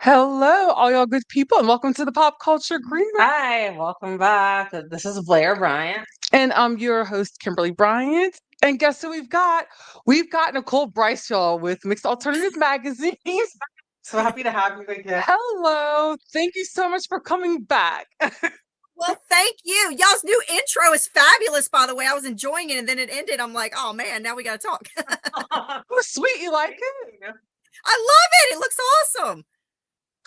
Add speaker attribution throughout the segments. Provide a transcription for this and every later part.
Speaker 1: Hello, all y'all good people, and welcome to the Pop Culture Green Room.
Speaker 2: Hi, welcome back. This is Blair Bryant.
Speaker 1: And I'm your host, Kimberly Bryant. And guess who we've got? We've got Nicole, Brice, y'all, with Mixed Alternative Magazines.
Speaker 2: So happy to have you again.
Speaker 1: Hello. Thank you so much for coming back.
Speaker 3: Well, thank you. Y'all's new intro is fabulous, by the way. I was enjoying it, and then it ended. I'm like, oh, man, now we got to talk.
Speaker 1: Oh, sweet. You like it?
Speaker 3: I love it. It looks awesome.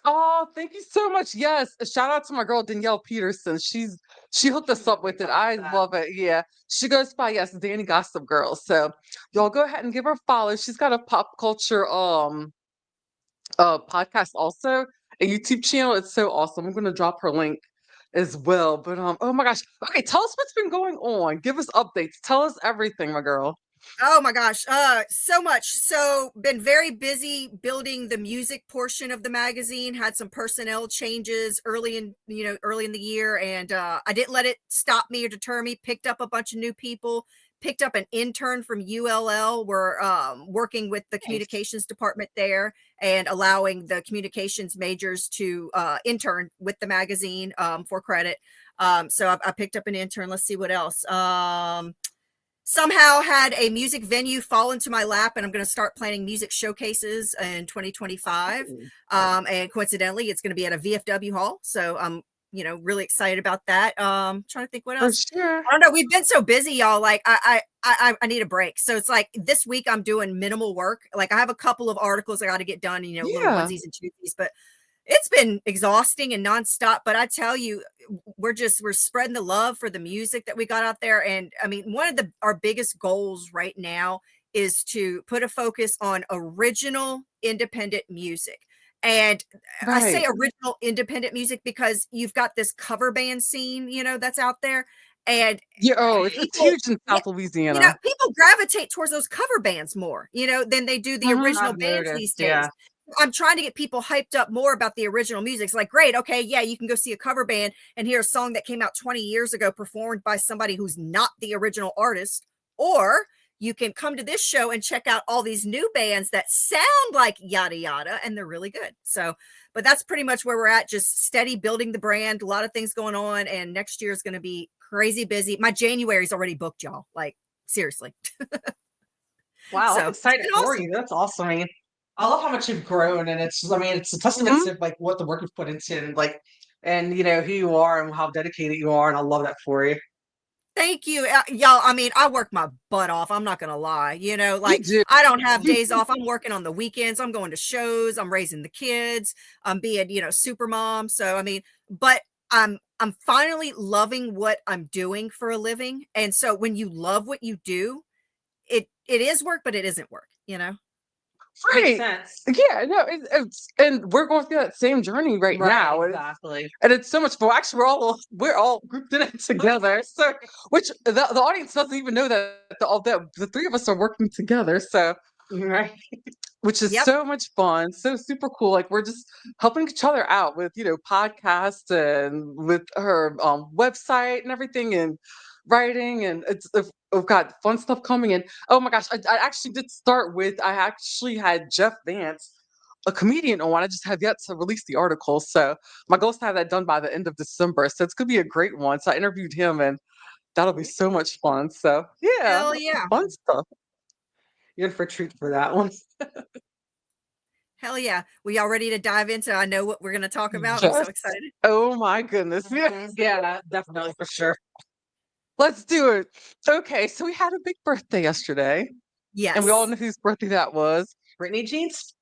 Speaker 1: Oh, thank you so much. Yes. A shout out to my girl, Danielle Peterson. She hooked us up with it. I love it. Yeah. She goes by, yes, Danny Gossip Girl. So y'all go ahead and give her a follow. She's got a pop culture podcast also, a YouTube channel. It's so awesome. I'm gonna drop her link as well. But oh my gosh. Okay, tell us what's been going on. Give us updates. Tell us everything, my girl.
Speaker 3: Oh my gosh, so much. So been very busy building the music portion of the magazine. Had some personnel changes early in the year, and I didn't let it stop me or deter me. Picked up a bunch of new people. Picked up an intern from ULL. We're working with the communications department there and allowing the communications majors to intern with the magazine for credit. So I picked up an intern. Let's see what else. Somehow had a music venue fall into my lap, and I'm going to start planning music showcases in 2025. And coincidentally, it's going to be at a VFW hall. So I'm, really excited about that. Trying to think what else.
Speaker 1: For sure.
Speaker 3: I don't know. We've been so busy, y'all. Like I need a break. So it's like this week I'm doing minimal work. Like I have a couple of articles I got to get done, little onesies and twosies, but it's been exhausting and nonstop. But I tell you, we're spreading the love for the music that we got out there. And I mean, one of our biggest goals right now is to put a focus on original independent music. And I say original independent music because you've got this cover band scene, that's out there. And
Speaker 1: it's huge in South Louisiana.
Speaker 3: People gravitate towards those cover bands more, than they do the original bands these days. Yeah. I'm trying to get people hyped up more about the original music. It's like, great, okay, yeah, you can go see a cover band and hear a song that came out 20 years ago performed by somebody who's not the original artist, or you can come to this show and check out all these new bands that sound like yada yada, and they're really good. So, but that's pretty much where we're at, just steady building the brand, a lot of things going on, and next year is going to be crazy busy. My January's already booked, y'all. Like, seriously.
Speaker 2: Wow, I'm excited for you. That's awesome. I mean, I love how much you've grown, and it's a testament to like what the work you've put into, and who you are and how dedicated you are, and I love that for you.
Speaker 3: Thank you, y'all. I mean, I work my butt off. I'm not gonna lie. I don't have days off. I'm working on the weekends. I'm going to shows. I'm raising the kids. I'm being, super mom. So I mean, but I'm finally loving what I'm doing for a living. And so when you love what you do, it is work, but it isn't work.
Speaker 1: Right.
Speaker 2: Makes sense.
Speaker 1: Yeah, no, and we're going through that same journey right now.
Speaker 2: Exactly.
Speaker 1: And it's so much fun. Actually, we're all grouped in it together. So, which the audience doesn't even know that the three of us are working together. So,
Speaker 2: right.
Speaker 1: Which is so much fun, so super cool. Like we're just helping each other out with podcasts and with her website and everything and writing, and we've got fun stuff coming in. Oh my gosh, I actually did start with I actually had Jeff Vance, a comedian, on. I just have yet to release the article, so my goal is to have that done by the end of December. So it's gonna be a great one. So I interviewed him, and that'll be so much fun. So yeah,
Speaker 3: hell yeah,
Speaker 1: fun stuff.
Speaker 2: You're in for a treat for that one.
Speaker 3: Hell yeah. We all ready to dive into? I know what we're going to talk about. I'm so excited.
Speaker 1: Oh my goodness.
Speaker 2: Yeah, definitely, for sure.
Speaker 1: Let's do it. Okay, so we had a big birthday yesterday.
Speaker 3: Yes.
Speaker 1: And we all know whose birthday that was.
Speaker 2: Britney Jeans?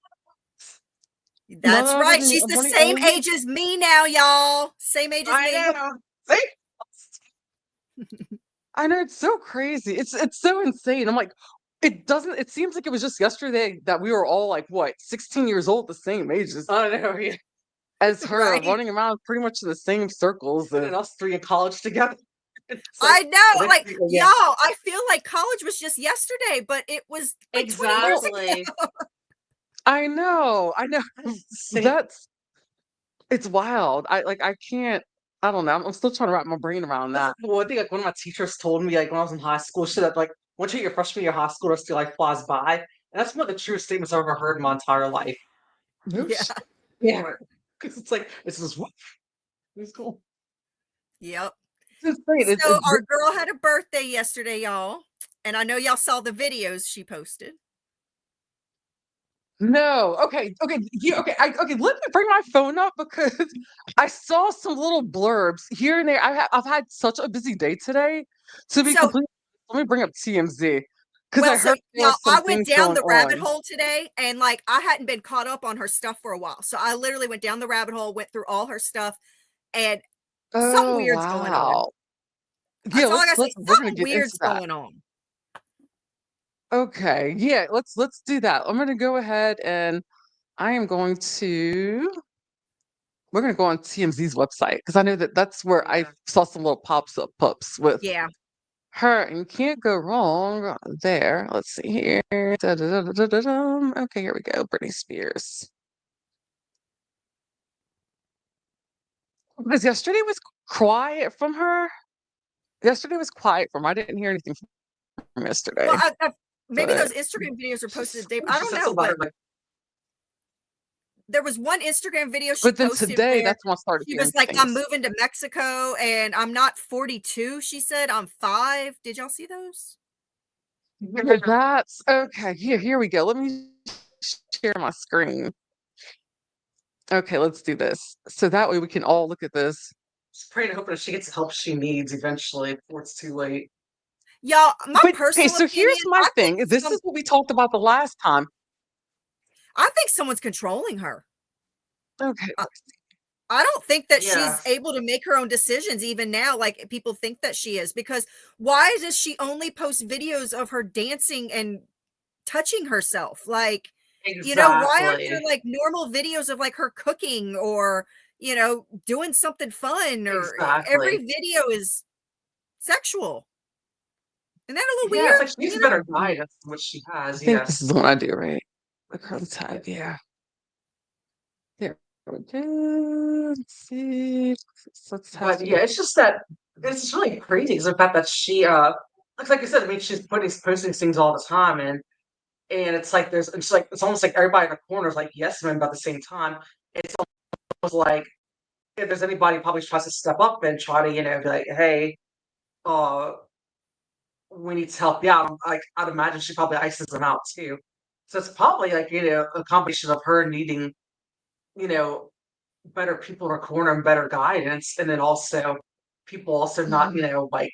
Speaker 3: That's right. She's the same age as me now, y'all. Same age as me.
Speaker 2: I know.
Speaker 1: I know, it's so crazy. It's so insane. I'm like, It doesn't. It seems like it was just yesterday that we were all like, what, 16 years old, the same ages.
Speaker 2: I know, yeah.
Speaker 1: As her,
Speaker 3: Right.
Speaker 1: running around pretty much in the same circles,
Speaker 2: and us three in college together.
Speaker 3: I know, like, y'all, I feel like college was just yesterday, but it was like 20 years ago.
Speaker 1: I know. It's wild. I can't. I don't know. I'm still trying to wrap my brain around that.
Speaker 2: One thing, like one of my teachers told me, like when I was in high school, she said, like once you hit your freshman year of high school, the rest of your life flies by. And that's one of the truest statements I've ever heard in my entire life.
Speaker 3: Yeah.
Speaker 2: Yeah. Because it's like it's just it's cool.
Speaker 3: Yep.
Speaker 1: It's insane.
Speaker 3: So our girl had a birthday yesterday, y'all, and I know y'all saw the videos she posted.
Speaker 1: No. Okay. Yeah, okay. Okay. Let me bring my phone up because I saw some little blurbs here and there. I've had such a busy day today. To be completely, let me bring up TMZ because I heard
Speaker 3: I went down the rabbit hole today, and like I hadn't been caught up on her stuff for a while, so I literally went down the rabbit hole, went through all her stuff, and something weird's going on.
Speaker 1: Yeah,
Speaker 3: we're gonna get into that. Going on.
Speaker 1: Okay, yeah, let's do that. I'm gonna go ahead and we're gonna go on TMZ's website because I know that's where I saw some little pups with her, and you can't go wrong there. Let's see here. Okay, here we go. Britney Spears. Because yesterday was quiet from her. Yesterday was quiet from her. I didn't hear anything from yesterday.
Speaker 3: Well, maybe those Instagram videos were posted today. I don't know. But there was one Instagram video she posted
Speaker 1: today, that's when I started.
Speaker 3: She was like, "I'm moving to Mexico, and I'm not 42." She said, "I'm 5." Did y'all see those?
Speaker 1: That's okay. Here we go. Let me share my screen. Okay, let's do this. So that way we can all look at this.
Speaker 2: Just praying and hoping that she gets the help she needs eventually before it's too late.
Speaker 3: Y'all, my personal
Speaker 1: so here's my thing. This is what we talked about the last time.
Speaker 3: I think someone's controlling her.
Speaker 1: Okay.
Speaker 3: I don't think that she's able to make her own decisions even now, like people think that she is, because why does she only post videos of her dancing and touching herself? Like, you know, why aren't there like normal videos of like her cooking or, you know, doing something fun, or every video is sexual? Isn't that a little weird?
Speaker 2: It's like she's a better guidance than what she has.
Speaker 1: I think this is what I do, right? The curly tag, yeah. There we go. Let's see.
Speaker 2: But yeah, it's just that it's really crazy because the fact that she like I said, I mean she's posting things all the time, and it's like it's almost like everybody in the corner is like yes men, but at the same time it's almost like if there's anybody who probably tries to step up and try to, you know, be like, hey, we need to help you out. Like I'd imagine she probably ices them out too. So it's probably like, you know, a combination of her needing, you know, better people in her corner and better guidance, and then also people also not, you know, like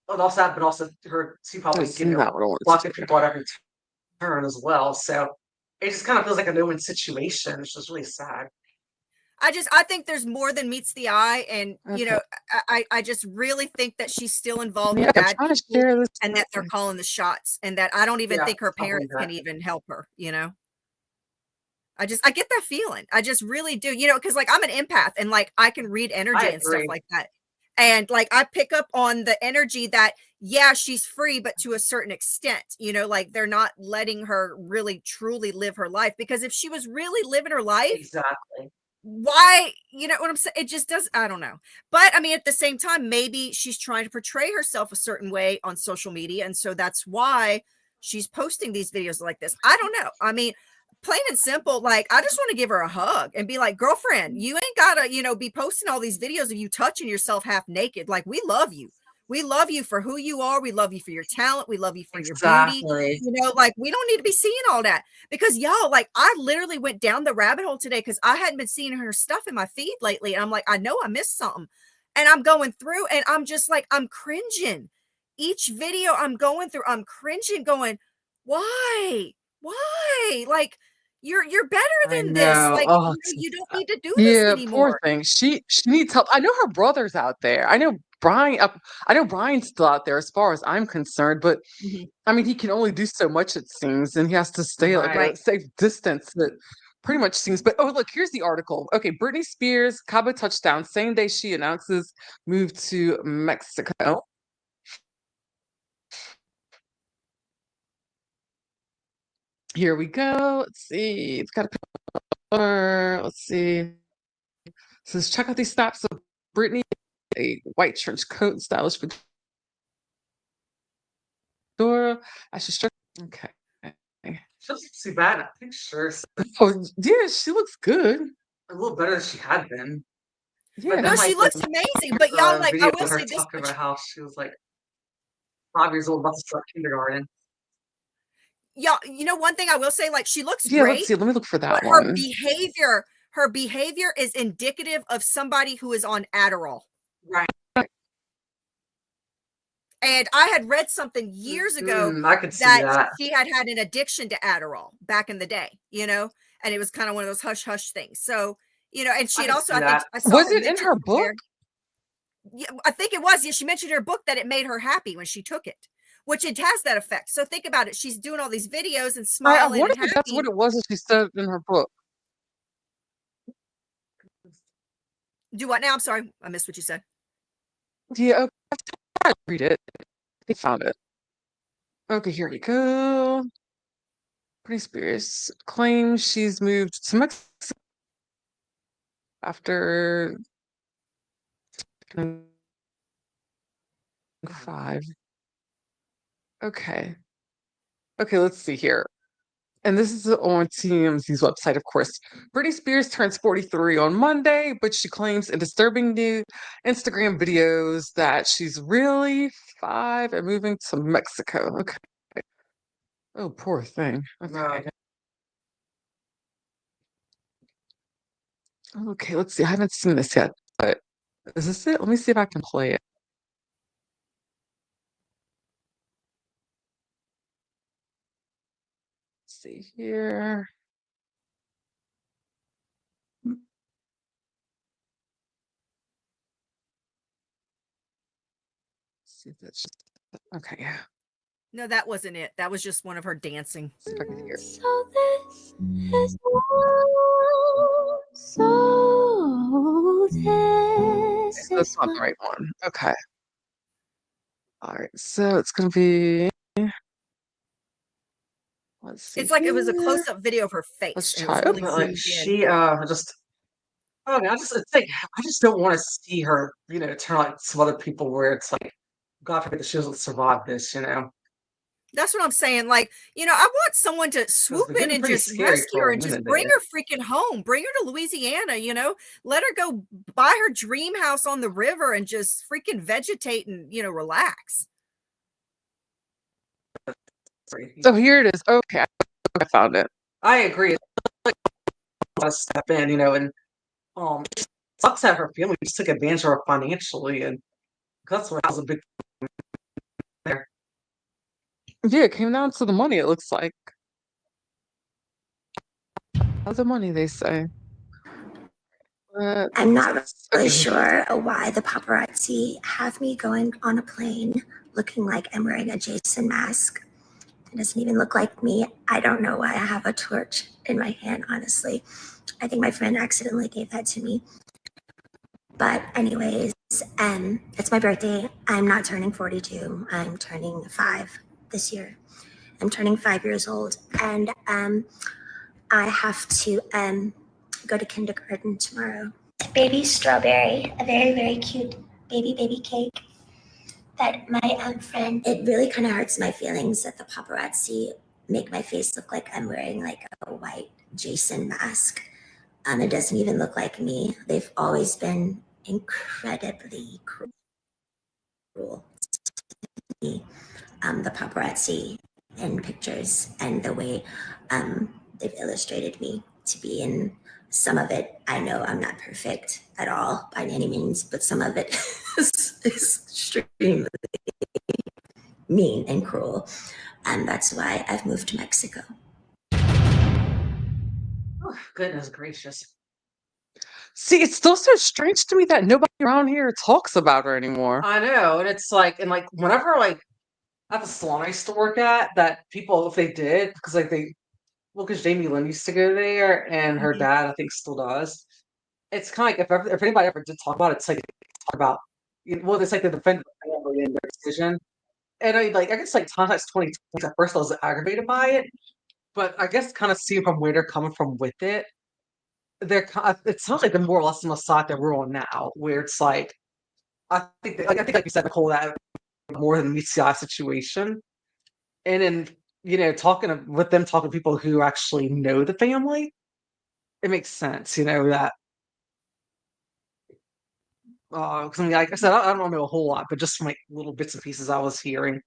Speaker 2: but also her she probably, you know, blocking people at every turn as well. So it just kind of feels like a no-win situation. It's just really sad.
Speaker 3: I think there's more than meets the eye, and you know, I just really think that she's still involved with bad people, and that they're calling the shots, and that I don't even think her parents can even help her, you know. I get that feeling. I just really do, you know, because like I'm an empath and like I can read energy and stuff like that. And like I pick up on the energy that, yeah, she's free, but to a certain extent, you know, like they're not letting her really truly live her life. Because if she was really living her life, why, you know what I'm saying? It just does, I don't know. But I mean, at the same time, maybe she's trying to portray herself a certain way on social media. And so that's why she's posting these videos like this. I don't know. I mean, plain and simple, like I just want to give her a hug and be like, girlfriend, you ain't gotta, you know, be posting all these videos of you touching yourself half naked. Like, we love you. We love you for who you are. We love you for your talent. We love you for your beauty. You know, like we don't need to be seeing all that, because y'all, like I literally went down the rabbit hole today because I hadn't been seeing her stuff in my feed lately. And I'm like, I know I missed something. And I'm going through and I'm just like, I'm cringing. Each video I'm going through, I'm cringing, going, why? Like, you're better than this. Like, you don't need to do this anymore.
Speaker 1: Poor thing. She needs help. I know her brother's out there. I know Brian, I know Brian's still out there as far as I'm concerned, but I mean, he can only do so much, it seems, and he has to stay like a safe distance. That pretty much seems. But oh, look, here's the article. Okay, Britney Spears, Cabo touchdown, same day she announces move to Mexico. Here we go. Let's see. It's got a picture. Let's see. It says, check out these snaps of Britney, a white trench coat and stylish fedora. I should start. Okay.
Speaker 2: She doesn't too bad in pictures.
Speaker 1: Oh, yeah, she looks good.
Speaker 2: A little better than she had been.
Speaker 1: Yeah.
Speaker 3: No, she looks amazing. But y'all, like, I will say this.
Speaker 2: Talking about how she was like 5 years old, about to start kindergarten.
Speaker 3: Yeah, you know, one thing I will say, like, she looks
Speaker 1: Yeah,
Speaker 3: great.
Speaker 1: let's see. Let me look for that
Speaker 3: one. Her behavior is indicative of somebody who is on Adderall.
Speaker 2: Right.
Speaker 3: And I had read something years ago
Speaker 2: I could see that
Speaker 3: she had an addiction to Adderall back in the day, you know, and it was kind of one of those hush hush things. So, you know, and she had also, I think I saw
Speaker 1: was it in her book?
Speaker 3: Yeah, I think it was. Yeah, she mentioned in her book that it made her happy when she took it, which it has that effect. So think about it. She's doing all these videos and smiling.
Speaker 1: I wonder if that's what it was that she said in her book.
Speaker 3: Do what now? I'm sorry. I missed what you said.
Speaker 1: Yeah, I read it. They found it. Okay, here we go. Britney Spears claims she's moved to Mexico after 5. Okay. Okay, let's see here. And this is on TMZ's website, of course. Britney Spears turns 43 on Monday, but she claims in disturbing new Instagram videos that she's really 5 and moving to Mexico. Okay. Oh, poor thing. Okay. Okay, let's see. I haven't seen this yet, but is this it? Let me see if I can play it. Let's see here. See if that's okay. Yeah.
Speaker 3: No, that wasn't it. That was just one of her dancing.
Speaker 1: See if I can hear.
Speaker 4: So this is so this
Speaker 1: that's not the right one. Okay. All right. So it's gonna be. Let's see.
Speaker 3: It's like it was a close-up video of her face.
Speaker 1: Let's try.
Speaker 3: Really
Speaker 2: like she just. Oh, I just don't want to see her, you know, turn like some other people where it's like, God forbid that she doesn't survive this, you know.
Speaker 3: That's what I'm saying. Like, you know, I want someone to swoop in and just rescue her and just bring her freaking home. Bring her to Louisiana, you know. Let her go buy her dream house on the river and just freaking vegetate and, you know, relax.
Speaker 1: Oh, here it is. Okay, I found it.
Speaker 2: I agree. Like, step in, you know, and it sucks that her family just took advantage of her financially, and that's what was a big there.
Speaker 1: Yeah, it came down to the money, it looks like. How's the money, they say.
Speaker 4: I'm not really sure why the paparazzi have me going on a plane looking like I'm wearing a Jason mask. It doesn't even look like me. I don't know why I have a torch in my hand, honestly. I think my friend accidentally gave that to me. But anyways, it's my birthday. I'm not turning 42. I'm turning 5 this year. I'm turning 5 years old. And I have to go to kindergarten tomorrow. Baby strawberry, a very, very cute baby cake that my friend, it really kind of hurts my feelings that the paparazzi make my face look like I'm wearing like a white Jason mask. It doesn't even look like me. They've always been incredibly cruel to me, the paparazzi in pictures and the way they've illustrated me to be in. Some of it, I know I'm not perfect at all by any means, but some of it is extremely mean and cruel. And that's why I've moved to Mexico.
Speaker 2: Oh, goodness gracious.
Speaker 1: See, it's still so strange to me that nobody around here talks about her anymore.
Speaker 2: I know, and it's like, and like whenever like at the salon I used to work at, that people, if they did, because like well, because Jamie Lynn used to go there, and her
Speaker 3: Mhm.
Speaker 2: dad I think still does. It's kind of like if anybody ever did talk about it, it's like they talk about, well, it's like the defendant family and their decision. And I guess like context 2020, at first I was aggravated by it, but I guess kind of seeing from where they're coming from with it, it sounds like they're more or less on the side that we're on now, where it's like like you said, Nicole, that more than meets the eye situation, and then with them talking to people who actually know the family, it makes sense, that. Because I mean, like I said, I don't know a whole lot, but just from like little bits and pieces I was hearing,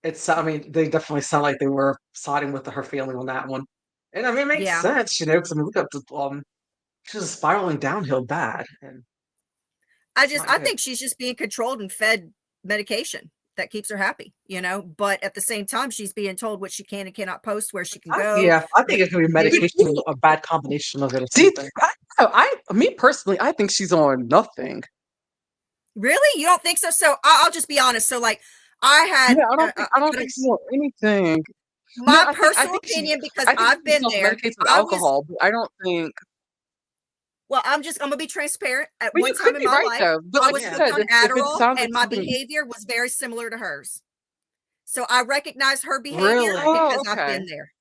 Speaker 2: I mean, they definitely sound like they were siding with her family on that one, and I mean, it makes
Speaker 3: Yeah.
Speaker 2: sense, because I mean, look at she's spiraling downhill bad, and it's not
Speaker 3: I
Speaker 2: good.
Speaker 3: think she's just being controlled and fed medication that keeps her happy, but at the same time, she's being told what she can and cannot post, where she can go.
Speaker 2: Yeah, I think it could be medication, a bad combination of it or something.
Speaker 1: Me personally, I think she's on nothing.
Speaker 3: Really? You don't think so? So I'll just be honest. So like I had,
Speaker 1: Yeah, I don't think she's on anything. No,
Speaker 3: my
Speaker 1: I
Speaker 3: personal
Speaker 1: think
Speaker 3: opinion, because
Speaker 1: I think
Speaker 3: I've
Speaker 1: she
Speaker 3: been there.
Speaker 1: self-medicates with
Speaker 3: I was,
Speaker 1: alcohol, but I don't think.
Speaker 3: well, I'm gonna be transparent. At
Speaker 1: But
Speaker 3: one
Speaker 1: you could
Speaker 3: time in
Speaker 1: be
Speaker 3: my
Speaker 1: right
Speaker 3: life,
Speaker 1: though. But
Speaker 3: I
Speaker 1: like
Speaker 3: was
Speaker 1: you
Speaker 2: Yeah.
Speaker 3: hooked
Speaker 1: said,
Speaker 3: on
Speaker 1: if it
Speaker 3: Adderall,
Speaker 1: sounds like
Speaker 3: and my
Speaker 1: something,
Speaker 3: behavior was very similar to hers. So I recognize her behavior
Speaker 2: Really?
Speaker 3: because
Speaker 1: oh,
Speaker 3: I've
Speaker 1: okay.
Speaker 3: been there.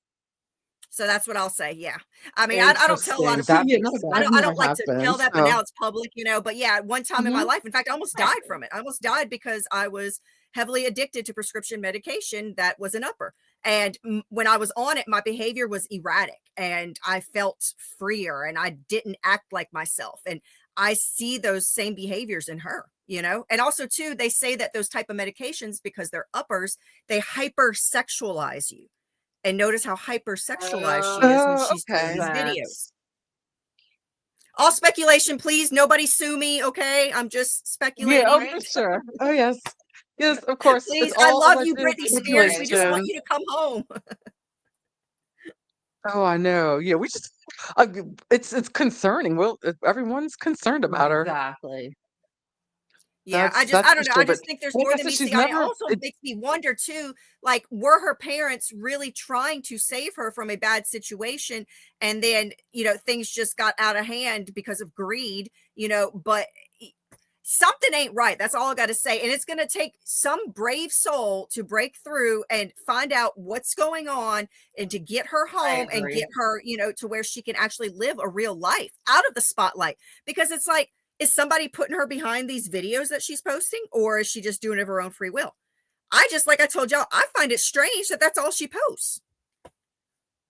Speaker 3: So that's what I'll say. Yeah. I mean, I don't tell a lot
Speaker 2: Interesting.
Speaker 3: of
Speaker 2: That
Speaker 3: people.
Speaker 1: Yeah,
Speaker 2: makes
Speaker 1: no,
Speaker 2: sense.
Speaker 1: I've
Speaker 3: I
Speaker 1: never
Speaker 3: don't like to tell
Speaker 1: happened.
Speaker 3: that, but
Speaker 1: So,
Speaker 3: now it's public, But yeah, at one time in my
Speaker 1: mhm.
Speaker 3: life, in fact, I almost died from it. I almost died because I was heavily addicted to prescription medication that was an upper. And when I was on it, my behavior was erratic and I felt freer and I didn't act like myself. And I see those same behaviors in her. And also, too, they say that those type of medications, because they're uppers, they hypersexualize you. And notice how hypersexualized she is when
Speaker 1: Oh,
Speaker 3: she's doing
Speaker 2: Makes
Speaker 1: okay.
Speaker 3: these
Speaker 2: sense.
Speaker 3: videos. All speculation, please. Nobody sue me, okay? I'm just
Speaker 1: Yeah, oh,
Speaker 3: speculating.
Speaker 1: for
Speaker 2: Right?
Speaker 1: sure. Oh, yes. Yes, of course. It's
Speaker 3: Please, I
Speaker 1: all
Speaker 3: love
Speaker 1: alleged
Speaker 3: you, Britney Spears. We
Speaker 2: Right.
Speaker 3: just want
Speaker 1: speculation.
Speaker 3: you to come home.
Speaker 1: Oh, I know. Yeah, we just it's concerning. Well, everyone's concerned about her.
Speaker 2: Exactly.
Speaker 3: Yeah,
Speaker 1: That's
Speaker 3: I
Speaker 1: for
Speaker 3: don't know.
Speaker 1: sure.
Speaker 3: I
Speaker 1: But
Speaker 3: just think there's
Speaker 1: like
Speaker 3: more
Speaker 1: I
Speaker 3: than
Speaker 1: said,
Speaker 3: meets
Speaker 1: she's
Speaker 3: the eye. It
Speaker 1: never.
Speaker 3: also makes me wonder too, like, were her parents really trying to save her from a bad situation? And then, things just got out of hand because of greed, but something ain't right. That's all I got to say. And it's going to take some brave soul to break through and find out what's going on and to get her
Speaker 2: I
Speaker 3: home and
Speaker 2: agree.
Speaker 3: get her, to where she can actually live a real life out of the spotlight. Because it's like, is somebody putting her behind these videos that she's posting, or is she just doing it of her own free will? Like I told y'all, I find it strange that that's all she posts.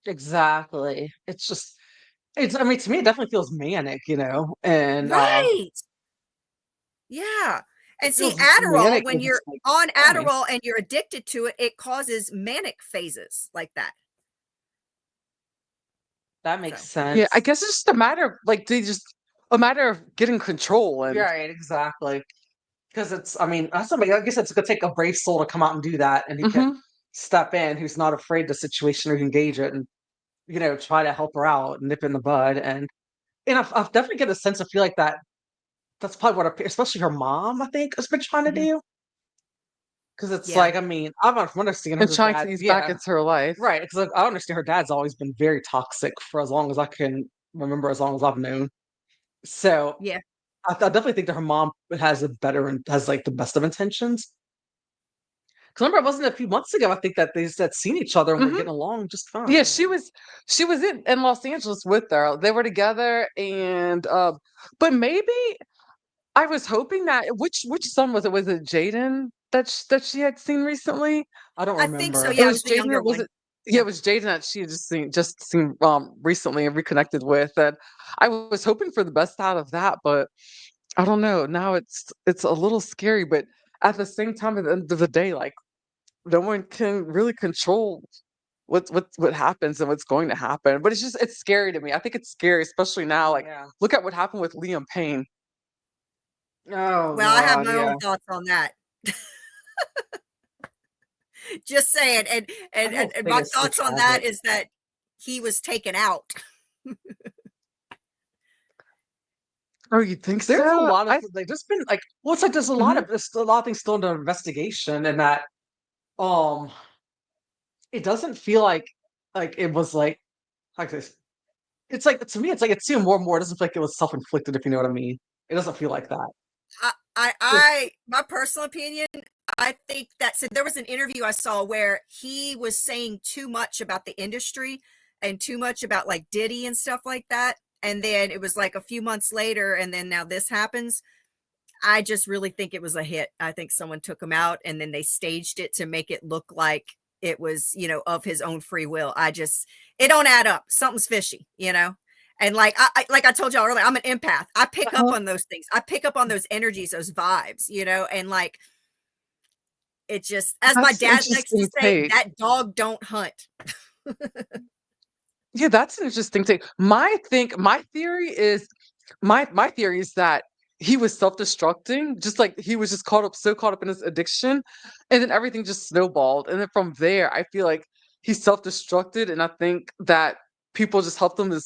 Speaker 2: Exactly. It's just, I mean, to me, it definitely feels manic, and
Speaker 3: Right. Yeah.
Speaker 2: it
Speaker 3: And see,
Speaker 2: feels
Speaker 3: Adderall,
Speaker 2: manic
Speaker 3: when
Speaker 2: and
Speaker 3: you're
Speaker 2: just like
Speaker 3: on
Speaker 2: fine.
Speaker 3: Adderall and you're addicted to it, it causes manic phases like that.
Speaker 2: That makes
Speaker 3: So,
Speaker 1: Yeah, I
Speaker 2: sense.
Speaker 1: guess it's just a matter of like they just a matter of getting control and
Speaker 2: Right, exactly. Because I mean, that's somebody, I guess it's gonna take a brave soul to come out and do that, and he can
Speaker 1: mhm.
Speaker 2: step in, who's not afraid of the situation or engage it, and try to help her out, nip in the bud, and I've definitely get a sense of feel like that. That's probably what, especially her mom, I think, has been trying to
Speaker 3: mhm.
Speaker 2: do. Because it's
Speaker 3: Yeah.
Speaker 2: like, I mean, I'm understanding
Speaker 1: And
Speaker 2: her
Speaker 1: trying to
Speaker 2: dad.
Speaker 1: ease back
Speaker 2: Yeah,
Speaker 1: into her life.
Speaker 2: right. Because like, I understand her dad's always been very toxic for as long as I can remember, as long as I've known. So
Speaker 3: Yeah.
Speaker 2: I definitely think that her mom has a better and has like the best of intentions. Because remember, it wasn't a few months ago, I think that they just had seen each other and were
Speaker 1: Mhm.
Speaker 2: getting along just
Speaker 1: Yeah,
Speaker 2: fine.
Speaker 1: she was in Los Angeles with her. They were together and but maybe I was hoping that which son was it? Was it Jaden that she had seen recently?
Speaker 2: I don't
Speaker 3: I think so.
Speaker 2: remember.
Speaker 1: It
Speaker 3: Yeah, it
Speaker 1: was
Speaker 3: was the
Speaker 1: Jaden
Speaker 3: younger
Speaker 1: or was
Speaker 3: one.
Speaker 1: it yeah,
Speaker 3: Yeah.
Speaker 1: it was Jaden that she had just seen recently and reconnected with, and I was hoping for the best out of that, but I don't know. Now it's a little scary, but at the same time, at the end of the day, like no one can really control what happens and what's going to happen. But it's scary to me. I think it's scary, especially now. Like,
Speaker 2: Yeah.
Speaker 1: look at what happened with Liam Payne.
Speaker 2: Oh
Speaker 3: Well, I have
Speaker 2: God,
Speaker 3: my own
Speaker 2: yeah.
Speaker 3: thoughts on that. Just saying. And
Speaker 2: That whole
Speaker 3: and
Speaker 2: thing
Speaker 3: my
Speaker 2: is so
Speaker 3: thoughts on that
Speaker 2: tragic.
Speaker 3: is that he was taken out.
Speaker 1: Oh, you think
Speaker 2: There's a
Speaker 1: so?
Speaker 2: lot of like there's been like well, it's like there's a lot of things still under investigation, and that um it doesn't feel like it was like this. It's like to me, it's like it seemed more and more. It doesn't feel like it was self inflicted, if you know what I mean. It doesn't feel like that.
Speaker 3: My personal opinion, I think that so there was an interview I saw where he was saying too much about the industry and too much about like Diddy and stuff like that. And then it was like a few months later, and then now this happens. I just really think it was a hit. I think someone took him out and then they staged it to make it look like it was, of his own free will. It don't add up. Something's fishy. And like I told y'all earlier, I'm an empath. I pick up on those things. I pick up on those energies, those vibes, and like it just, as my
Speaker 1: That's
Speaker 3: dad likes to say,
Speaker 1: take.
Speaker 3: that dog don't hunt.
Speaker 1: Yeah, that's an interesting thing. My theory is my theory is that he was self-destructing, just like he was just caught up in his addiction, and then everything just snowballed. And then from there, I feel like he self-destructed, and I think that people just helped him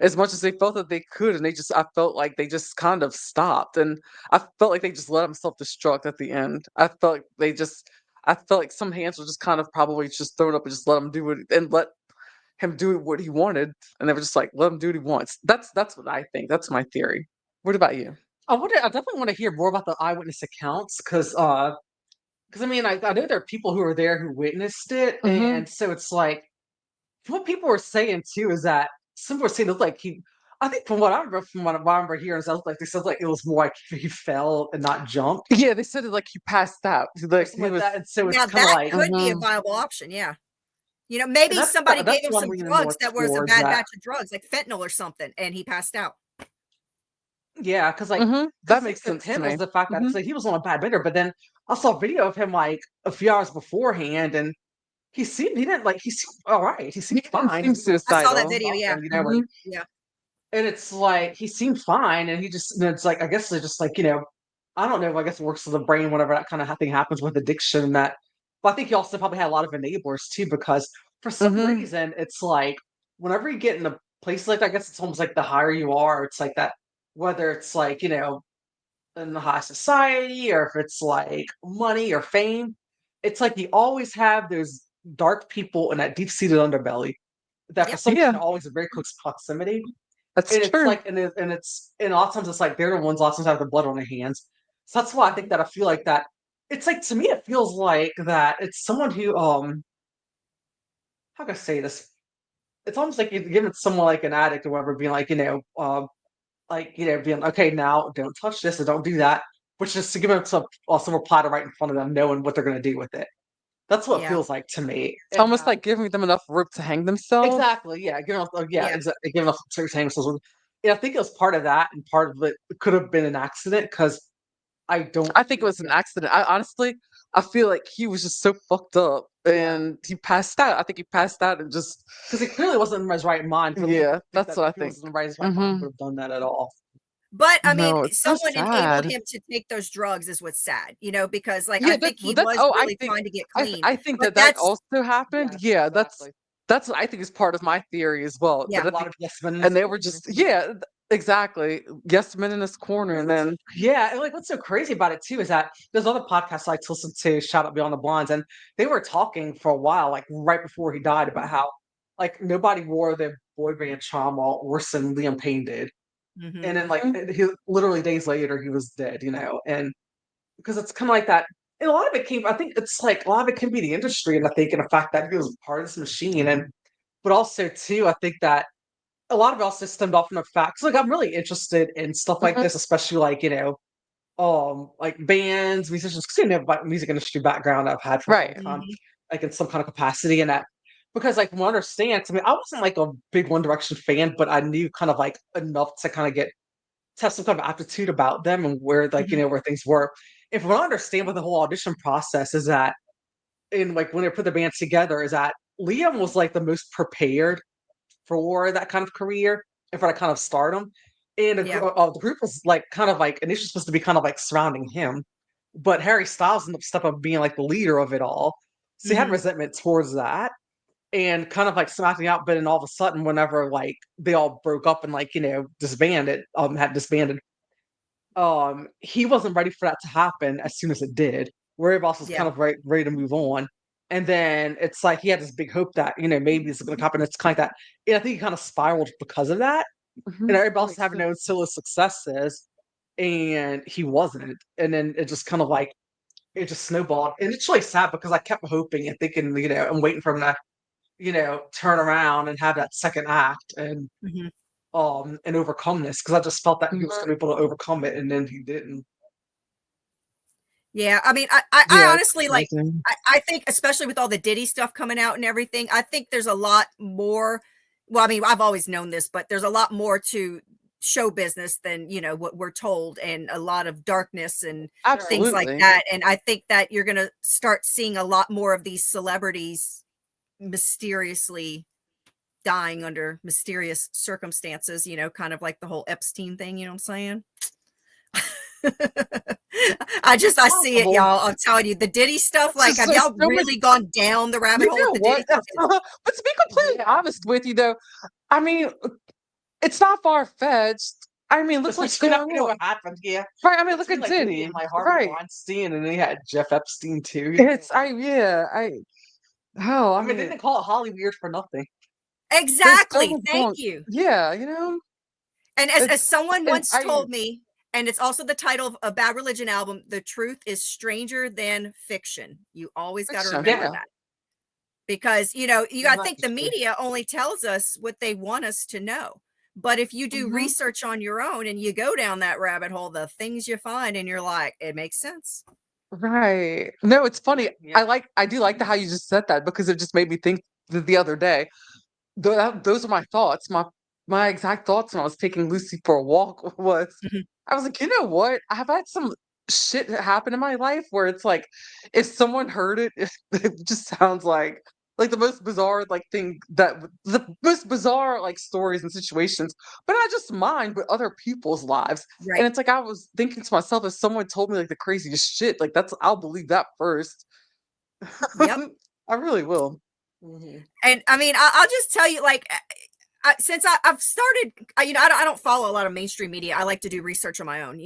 Speaker 1: as much as they felt that they could, and I felt like they just kind of stopped, and I felt like they just let him self-destruct at the end. I felt like some hands were just kind of probably just thrown up and just let him do it and let him do what he wanted, and they were just like, "Let him do what he wants." That's what I think. That's my theory. What about you?
Speaker 2: I definitely want to hear more about the eyewitness accounts because I mean I know there are people who are there who witnessed it,
Speaker 1: Mhm.
Speaker 2: and so it's like what people were saying too is that some were saying it looked like he. I think from what I remember hearing, it sounds like they said like it was more like he fell and not jumped
Speaker 1: Yeah, they said it like he passed out.
Speaker 2: or
Speaker 1: Like
Speaker 2: something
Speaker 1: he
Speaker 2: like
Speaker 1: was.
Speaker 2: that, and so it's
Speaker 3: Now
Speaker 2: kind of
Speaker 3: that
Speaker 2: like,
Speaker 3: could be a
Speaker 1: Mhm.
Speaker 3: viable option. Yeah.
Speaker 2: and
Speaker 3: Maybe somebody gave
Speaker 2: that's
Speaker 3: him
Speaker 2: what I'm
Speaker 3: some
Speaker 2: leaning
Speaker 3: drugs
Speaker 2: more
Speaker 3: that was a
Speaker 2: towards
Speaker 3: bad
Speaker 2: that.
Speaker 3: batch of drugs, like fentanyl or something, and he passed out.
Speaker 2: Yeah, because like
Speaker 1: Mhm. That
Speaker 2: because
Speaker 1: makes
Speaker 2: the
Speaker 1: sense to
Speaker 2: pit was
Speaker 1: me.
Speaker 2: the fact that
Speaker 1: Mhm.
Speaker 2: so he was on a bad bender, but then I saw a video of him like a few hours beforehand, and he didn't like he seemed all right. He
Speaker 1: He
Speaker 2: seemed
Speaker 1: didn't
Speaker 2: fine.
Speaker 1: seem
Speaker 2: He was
Speaker 3: I saw that
Speaker 1: suicidal.
Speaker 3: video. Yeah.
Speaker 2: and
Speaker 1: Mhm.
Speaker 3: Yeah.
Speaker 2: and it's like he seemed fine, and he just and it's like I guess it's just like I don't know. I guess it works with the brain whenever that kind of thing happens with addiction. That, but I think he also probably had a lot of enablers too because for some
Speaker 1: Mhm.
Speaker 2: reason it's like whenever you get in a place like that, I guess it's almost like the higher you are, it's like that. Whether it's like in the high society or if it's like money or fame, it's like you always have those dark people in that deep seated underbelly that for
Speaker 3: Yep.
Speaker 2: some reason
Speaker 1: Yeah,
Speaker 2: are always in very close proximity.
Speaker 1: that's
Speaker 2: And it's
Speaker 1: true.
Speaker 2: like, and a lot of times it's like they're the ones a lot of times have the blood on their hands. So that's why I think that I feel like that. It's like to me, it feels like that it's someone who, how can I say this? It's almost like you're giving someone like an addict or whatever, being like being okay now, don't touch this or don't do that, which is to give them some platter right in front of them, knowing what they're going to do with it. That's what it
Speaker 3: Yeah.
Speaker 2: feels like to me.
Speaker 1: It's almost like giving them enough rope to hang themselves.
Speaker 2: Exactly, yeah, giving off yeah,
Speaker 3: Yeah.
Speaker 2: giving off certain things. Yeah, I think it was part of that, and part of it could have been an accident because I don't
Speaker 1: I think it
Speaker 2: feel
Speaker 1: was an accident. I feel like he was just so fucked up
Speaker 2: yeah,
Speaker 1: and he passed out. I think he passed out and just
Speaker 2: because he clearly wasn't in his right mind. For me,
Speaker 1: yeah,
Speaker 2: I think
Speaker 1: that's
Speaker 2: that
Speaker 1: what I
Speaker 2: if he
Speaker 1: think.
Speaker 2: was in his right mind, he
Speaker 1: Mhm.
Speaker 2: would have done that at all.
Speaker 3: But I mean,
Speaker 1: No, it's so
Speaker 3: someone enabled
Speaker 1: sad.
Speaker 3: him to take those drugs is what's sad, because like I
Speaker 1: Yeah,
Speaker 3: think he
Speaker 1: that's
Speaker 3: was
Speaker 1: oh,
Speaker 3: really trying to get clean.
Speaker 1: I think
Speaker 3: But
Speaker 1: that
Speaker 3: that's
Speaker 1: also happened.
Speaker 2: Yes,
Speaker 1: Yeah,
Speaker 2: exactly.
Speaker 1: that's what I think is part of my theory as well.
Speaker 3: yeah.
Speaker 1: That
Speaker 2: A
Speaker 1: I
Speaker 2: lot
Speaker 1: think
Speaker 2: of yes men in
Speaker 1: and
Speaker 2: this
Speaker 1: they were
Speaker 2: corner.
Speaker 1: just yeah, exactly. Yes, men in this corner and then
Speaker 2: Yeah, and like what's so crazy about it too is that there's other podcasts I like to listen to, shout out Beyond the Blinds, and they were talking for a while, like right before he died, about how like nobody wore their boy band trauma worse than Liam Payne did. And
Speaker 3: Mhm.
Speaker 2: then like
Speaker 1: Mhm.
Speaker 2: he literally days later he was dead. And because it's kind of like that. And a lot of it came, I think it's like a lot of it can be the industry, and I think, and the fact that he was part of this machine, and but also too, I think that a lot of it also stemmed off from the facts. Like I'm really interested in stuff like
Speaker 1: Mhm.
Speaker 2: this, especially like bands, musicians, because about music industry background I've had for a long
Speaker 1: Right.
Speaker 2: time,
Speaker 3: Mhm.
Speaker 2: like in some kind of capacity, and that because like from what I understand, to me, I wasn't like a big One Direction fan, but I knew kind of like enough to kind of get to have some kind of aptitude about them and where like
Speaker 3: Mhm.
Speaker 2: where things were. If what I understand with the whole audition process is that in like when they put the band together is that Liam was like the most prepared for that kind of career and for that kind of stardom. And
Speaker 3: Yeah.
Speaker 2: the group was like kind of like initially supposed to be kind of like surrounding him, but Harry Styles ended up stepping up being like the leader of it all. So he had
Speaker 3: Mhm.
Speaker 2: resentment towards that and kind of like smacking out. But then all of a sudden, whenever like they all broke up and like disbanded, had disbanded, he wasn't ready for that to happen as soon as it did. Where everybody else was
Speaker 3: Yeah.
Speaker 2: kind of ready to move on. And then it's like he had this big hope that, maybe this is going to happen. It's kind of that. And I think he kind of spiraled because of that. And everybody else having known solo successes, and he wasn't. And then it just kind of like, it just snowballed. And it's really sad because I kept hoping and thinking, and waiting for him to, turn around and have that second act and overcome this, because I just felt that he was going to be able to overcome it, and then he didn't.
Speaker 3: Yeah, I mean, I honestly like. I think, especially with all the Diddy stuff coming out and everything, I think there's a lot more. Well, I mean, I've always known this, but there's a lot more to show business than what we're told, and a lot of darkness and things like that. And I think that you're gonna start seeing a lot more of these celebrities mysteriously dying under mysterious circumstances. Kind of like the whole Epstein thing. You know what I'm saying? I see it, y'all. I'm telling you, the Diddy stuff. Like, have y'all really gone down the rabbit hole with the Diddy stuff?
Speaker 1: But to be completely honest with you, though, I mean, it's not far fetched. I mean, look what's going on.
Speaker 2: What happened here,
Speaker 1: right? I mean, look at Diddy,
Speaker 2: right? Weinstein, and then he had Jeff Epstein too.
Speaker 1: I
Speaker 2: mean, they didn't call it Hollyweird for nothing.
Speaker 3: Exactly. Thank you.
Speaker 1: Yeah,
Speaker 3: And as someone once told me. And it's also the title of a Bad Religion album. The truth is stranger than fiction. You always got to remember that. Because, you got to think the media only tells us what they want us to know. But if you do research on your own and you go down that rabbit hole, the things you find and you're like, it makes sense.
Speaker 1: Right. No, it's funny. Yeah. I do like how you just said that, because it just made me think the other day. Those are my thoughts. My exact thoughts when I was taking Lucy for a walk was, I was like, you know what? I've had some shit happen in my life where it's like, if someone heard it, it just sounds like the most bizarre thing, that the most bizarre stories and situations, but not just mine, but other people's lives.
Speaker 3: Right.
Speaker 1: And it's like, I was thinking to myself, if someone told me the craziest shit, I'll believe that first.
Speaker 3: Yep.
Speaker 1: I really will.
Speaker 3: And I mean, I'll just tell you, since I've started, I don't follow a lot of mainstream media. I like to do research on my own,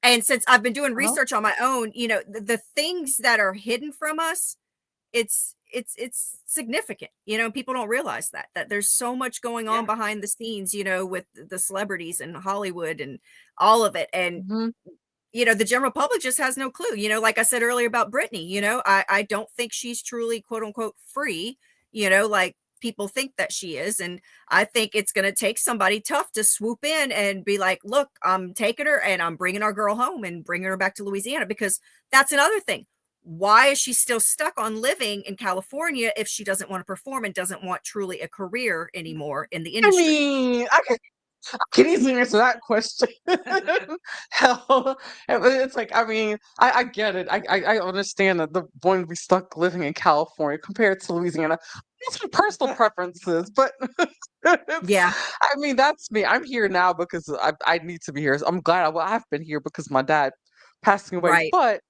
Speaker 3: and since I've been doing research on my own, the things that are hidden from us, it's significant, people don't realize that there's so much going on behind the scenes, with the celebrities and Hollywood and all of it. And, the general public just has no clue, like I said earlier about Britney, I don't think she's truly quote unquote free, like people think that she is. And I think it's going to take somebody tough to swoop in and be like, look, I'm taking her and I'm bringing our girl home and bringing her back to Louisiana, because that's another thing. Why is she still stuck on living in California if she doesn't want to perform and doesn't want truly a career anymore in the industry?
Speaker 1: I mean, I can easily answer that question. Hell, it's like, I mean, I get it. I understand that the point to be stuck living in California compared to Louisiana. It's for personal preferences, but
Speaker 3: yeah,
Speaker 1: I mean, that's me. I'm here now because I need to be here. So I'm glad I've been here because my dad passing away.
Speaker 3: Right.
Speaker 1: But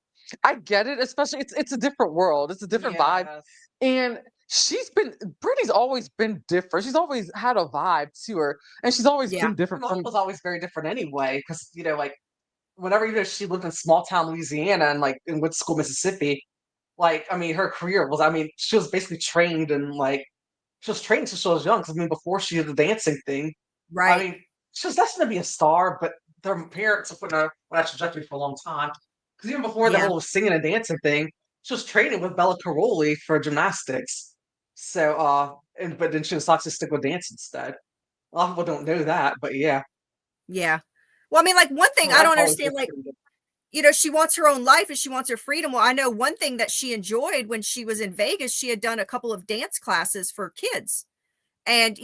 Speaker 1: I get it, especially it's a different world. It's a different vibe. And Britney's always been different. She's always had a vibe to her, and she's always been different.
Speaker 2: Her mom was always very different anyway, because whenever she lived in small town Louisiana and in Woodstock, Mississippi, I mean, her career was, she was basically trained and she was trained since she was young. Because I mean, before she did the dancing thing,
Speaker 3: right?
Speaker 2: I mean, she was destined to be a star, but their parents have put her on that trajectory for a long time. Because even before the whole singing and dancing thing, she was training with Bella Caroli for gymnastics. So, but then she decided to stick with dance instead. A lot of people don't know that, but yeah.
Speaker 3: Yeah. Well, I mean, one thing I don't understand, she wants her own life and she wants her freedom. Well, I know one thing that she enjoyed when she was in Vegas, she had done a couple of dance classes for kids. And,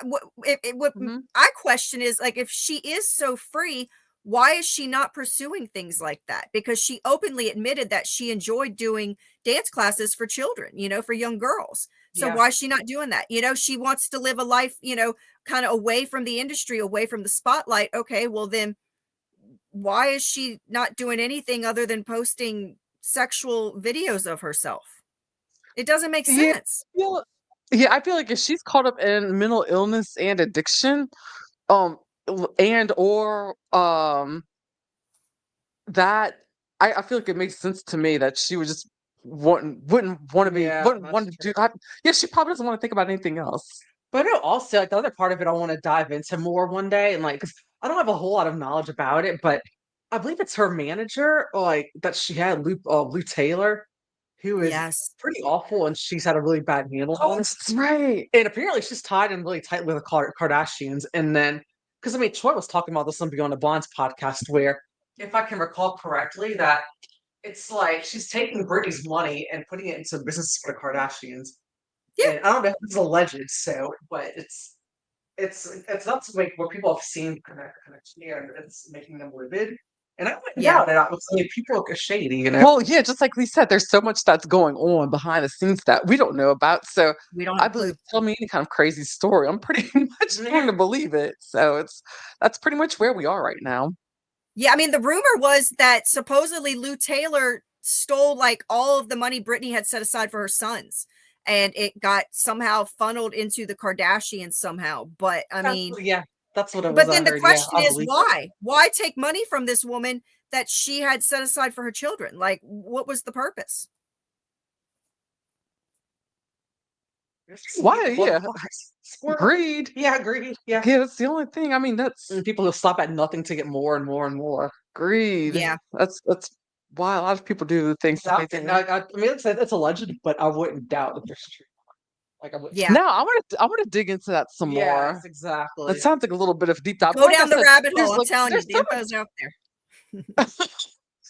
Speaker 3: what I question is, if she is so free, why is she not pursuing things like that? Because she openly admitted that she enjoyed doing dance classes for children, for young girls. So why is she not doing that? She wants to live a life, kind of away from the industry, away from the spotlight. Okay, well then why is she not doing anything other than posting sexual videos of herself? It doesn't make sense.
Speaker 1: I feel like if she's caught up in mental illness and addiction, and or that I feel like it makes sense to me that she would just wouldn't want to be wouldn't want to do that. Yeah, she probably doesn't want to think about anything else.
Speaker 2: But I know also like the other part of it I want to dive into more one day and like 'cause I don't have a whole lot of knowledge about it, but I believe it's her manager like that she had Lou Taylor, who is
Speaker 3: Yes.
Speaker 2: pretty awful and she's had a really bad handle
Speaker 1: Oh,
Speaker 2: on it.
Speaker 1: that's right.
Speaker 2: And apparently she's tied in really tight with the Kardashians. And then because I mean Troy was talking about this on Beyond the Bonds podcast where if I can recall correctly that it's like she's taking Britney's money and putting it into business for the Kardashians.
Speaker 3: Yeah.
Speaker 2: And I don't know if it's alleged, so but it's not like what people have seen connection here, and it's making them livid. And I wouldn't
Speaker 3: Yeah.
Speaker 2: doubt it. I would say people are shady, you know.
Speaker 1: Well, yeah, just like we said, there's so much that's going on behind the scenes that we don't know about. So
Speaker 3: We don't
Speaker 1: I
Speaker 3: have a clue.
Speaker 1: believe, tell me any kind of crazy story, I'm pretty much going to believe it. So that's pretty much where we are right now.
Speaker 3: Yeah, I mean, the rumor was that supposedly Lou Taylor stole like all of the money Britney had set aside for her sons, and it got somehow funneled into the Kardashians somehow. But I mean,
Speaker 2: Yeah, that's what it was.
Speaker 3: but then
Speaker 2: I
Speaker 3: the
Speaker 2: heard.
Speaker 3: question
Speaker 2: Yeah, I
Speaker 3: is
Speaker 2: believe it.
Speaker 3: why? Why take money from this woman that she had set aside for her children? Like, what was the purpose?
Speaker 1: Why? Yeah, greed.
Speaker 2: Yeah, greed. Yeah.
Speaker 1: Yeah, that's the only thing. I mean, that's
Speaker 2: And people who stop at nothing to get more and more and more.
Speaker 1: greed.
Speaker 3: Yeah.
Speaker 1: That's why a lot of people do the things that they do.
Speaker 2: I mean, it's alleged, but I wouldn't doubt that there's truth. Like I would.
Speaker 3: Yeah.
Speaker 1: No, I want to dig into that some more.
Speaker 2: Yes, exactly.
Speaker 1: That sounds like a little bit of a deep dive.
Speaker 3: Go
Speaker 1: Like I
Speaker 3: down the
Speaker 1: said,
Speaker 3: rabbit
Speaker 1: there's
Speaker 3: hole. I'm
Speaker 1: like
Speaker 3: telling you,
Speaker 1: there's
Speaker 3: the
Speaker 1: so much
Speaker 3: info's out there.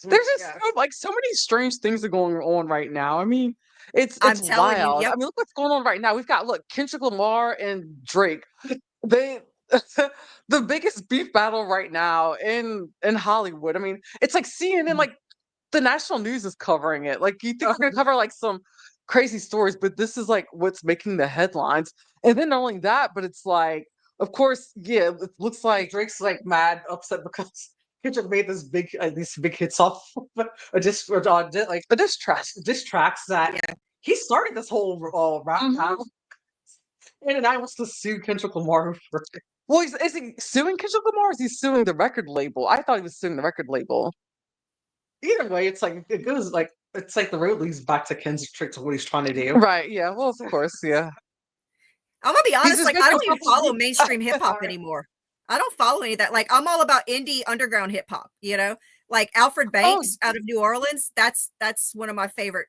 Speaker 1: there's just
Speaker 2: Yeah.
Speaker 1: like so many strange things are going on right now. I mean, it's
Speaker 3: I'm telling you,
Speaker 1: wild.
Speaker 3: yep.
Speaker 1: I mean, look what's going on right now. We've got Kendrick Lamar and Drake. They the biggest beef battle right now in Hollywood. I mean, it's like CNN, like the national news is covering it. Like you think we're gonna cover like some crazy stories, but this is like what's making the headlines. And then not only that, but it's like, of course, yeah, it looks like
Speaker 2: Drake's like mad, upset because Kendrick made these big hits off a diss or like
Speaker 1: a diss track.
Speaker 2: diss tracks that he started this whole rap battle. And I wants to sue Kendrick Lamar for it.
Speaker 1: Well, is he suing Kendrick Lamar or is he suing the record label? I thought he was suing the record label.
Speaker 2: Either way, it's like it goes like it's like the road leads back to Kendrick to what he's trying to do.
Speaker 1: Right, yeah. Well, of course, yeah.
Speaker 3: I'm gonna be honest,
Speaker 1: just
Speaker 3: like I
Speaker 1: making
Speaker 3: don't even
Speaker 1: something
Speaker 3: follow
Speaker 1: new.
Speaker 3: mainstream hip hop anymore. I don't follow any of that. Like I'm all about indie underground hip hop, you know? Like Alfred Banks out of New Orleans, that's one of my favorite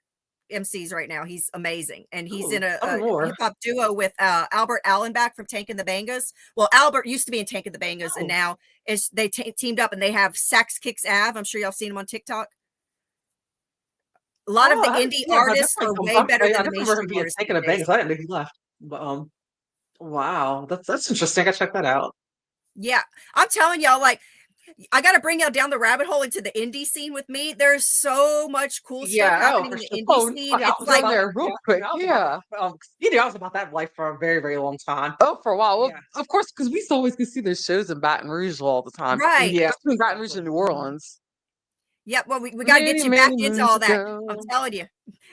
Speaker 3: MCs right now. He's amazing. And he's in a hip hop duo with Albert Allenback from Tank and the Bangas. Well, Albert used to be in Tank and the Bangas and now they teamed up and they have Sax Kicks Ave. I'm sure y'all seen him on TikTok. A lot of the indie artists are way better than the mainstream artists.
Speaker 2: Taking a Bangs. I didn't know he left. But wow, that's interesting. I gotta check that out.
Speaker 3: Yeah, I'm telling y'all, like, I got to bring y'all down the rabbit hole into the indie scene with me. There's so much cool stuff happening in the indie scene.
Speaker 1: It's like there real quick. Yeah.
Speaker 2: You know, I was about that life for a very, very long time.
Speaker 1: Oh, for a while. Well, of course, because we always could see those shows in Baton Rouge all the time.
Speaker 3: Right.
Speaker 1: Yeah. Between Baton Rouge and New Orleans.
Speaker 3: Yep. Well, we got to get you back into all that. I'm telling you.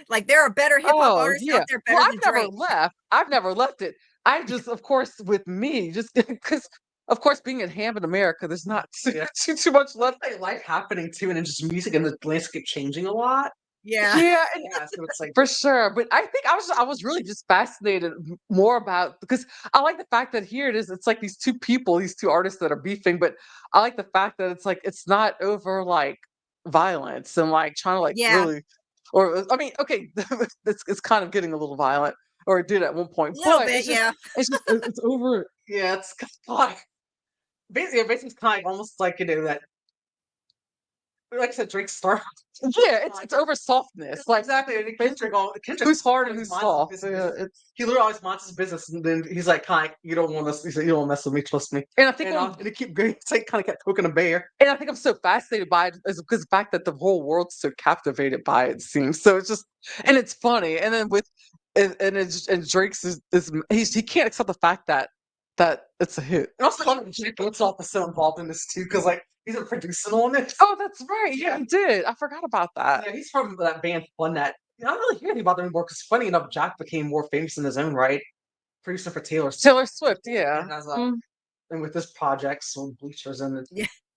Speaker 3: Like, there are better hip hop artists out there better than Drake.
Speaker 1: I've never left it. I just, of course, with me, just because, of course, being in Ham in America, there's not too much left.
Speaker 2: Like life happening too, and just music and the landscape changing a lot.
Speaker 3: Yeah.
Speaker 2: So it's like
Speaker 1: for sure. But I think I was really just fascinated more about because I like the fact that here it is. It's like these two people, these two artists that are beefing. But I like the fact that it's like it's not over like violence and like trying to like really. Or I mean, okay, it's kind of getting a little violent, or it did at one point.
Speaker 3: A little bit,
Speaker 1: it's over.
Speaker 2: Yeah, it's like basically it's kind of almost like that. Like I said, Drake's star.
Speaker 1: Yeah, it's over softness. Like
Speaker 2: exactly. Kendrick
Speaker 1: who's hard and who's soft.
Speaker 2: Yeah, he literally always wants his business, and then he's like, "Kind, you don't want us. You don't mess with me. Trust me."
Speaker 1: And I think
Speaker 2: and it keep going. It's like kind of kept poking a bear.
Speaker 1: And I think I'm so fascinated by it is because the fact that the whole world's so captivated by it seems. So it's just and it's funny. And then with and Drake's he can't accept the fact that it's a hit.
Speaker 2: And also love Drake himself is so involved in this too, because like he's a producer on it.
Speaker 1: Oh, that's right. Yeah, he did. I forgot about that.
Speaker 2: Yeah, he's from that band Fun That. I don't really hear anything about them anymore because funny enough, Jack became more famous in his own right. Producer for Taylor Swift,
Speaker 1: yeah.
Speaker 2: And with this project, so Bleachers and